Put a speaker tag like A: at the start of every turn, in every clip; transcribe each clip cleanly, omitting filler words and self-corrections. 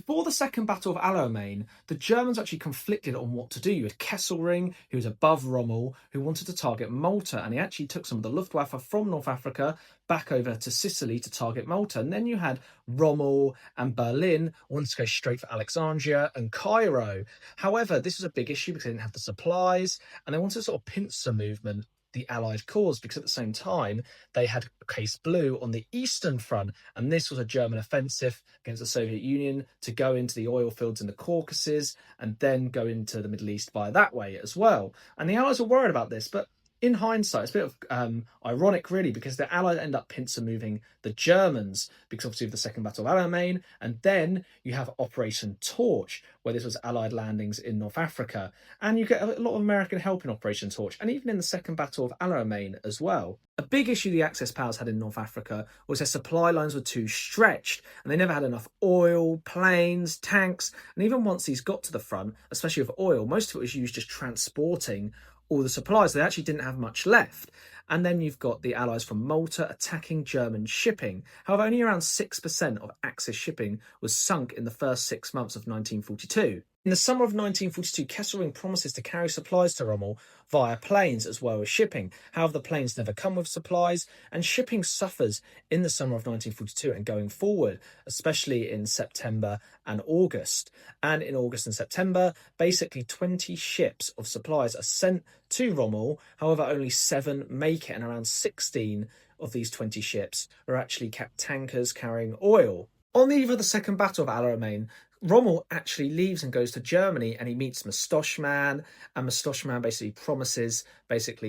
A: before the Second Battle of Alamein, the Germans actually conflicted on what to do. You had Kesselring, who was above Rommel, who wanted to target Malta, and he actually took some of the Luftwaffe from North Africa back over to Sicily to target Malta. And then you had Rommel and Berlin wanted to go straight for Alexandria and Cairo. However, this was a big issue because they didn't have the supplies, and they wanted to sort of pincer movement the Allied cause, because at the same time they had Case Blue on the Eastern Front, and this was a German offensive against the Soviet Union to go into the oil fields in the Caucasus and then go into the Middle East by that way as well. And the Allies were worried about this, but in hindsight, it's a bit of ironic, really, because the Allies end up pincer moving the Germans because obviously of the Second Battle of Alamein, and then you have Operation Torch, where this was Allied landings in North Africa, and you get a lot of American help in Operation Torch, and even in the Second Battle of Alamein as well. A big issue the Axis powers had in North Africa was their supply lines were too stretched, and they never had enough oil, planes, tanks, and even once these got to the front, especially with oil, most of it was used just transporting all the supplies. They actually didn't have much left. And then you've got the Allies from Malta attacking German shipping. However, only around 6% of Axis shipping was sunk in the first 6 months of 1942. In the summer of 1942, Kesselring promises to carry supplies to Rommel via planes as well as shipping. However, the planes never come with supplies, and shipping suffers in the summer of 1942 and going forward, especially in September and August. And in August and September, basically 20 ships of supplies are sent to Rommel. However, only 7 make it, and around 16 of these 20 ships are actually tankers carrying oil. On the eve of the Second Battle of Alamein, Rommel actually leaves and goes to Germany, and he meets Mustoschmann, and Mustoschmann basically promises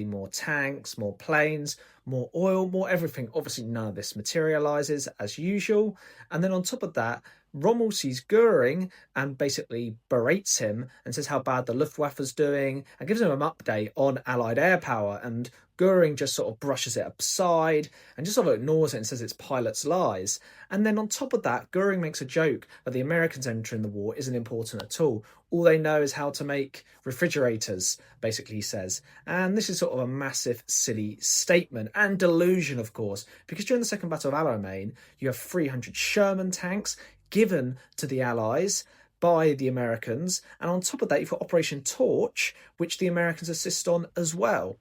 A: more tanks, more planes, more oil, more everything. Obviously, none of this materializes as usual. And then on top of that, Rommel sees Goering and basically berates him and says how bad the Luftwaffe's doing and gives him an update on Allied air power. And Goering just sort of brushes it aside and just sort of ignores it and says it's pilots' lies. And then on top of that, Goering makes a joke that the Americans entering the war isn't important at all. All they know is how to make refrigerators, basically, he says. And this is sort of a massive, silly statement and delusion, of course, because during the Second Battle of Alamein, you have 300 Sherman tanks given to the Allies by the Americans. And on top of that, you've got Operation Torch, which the Americans assist on as well.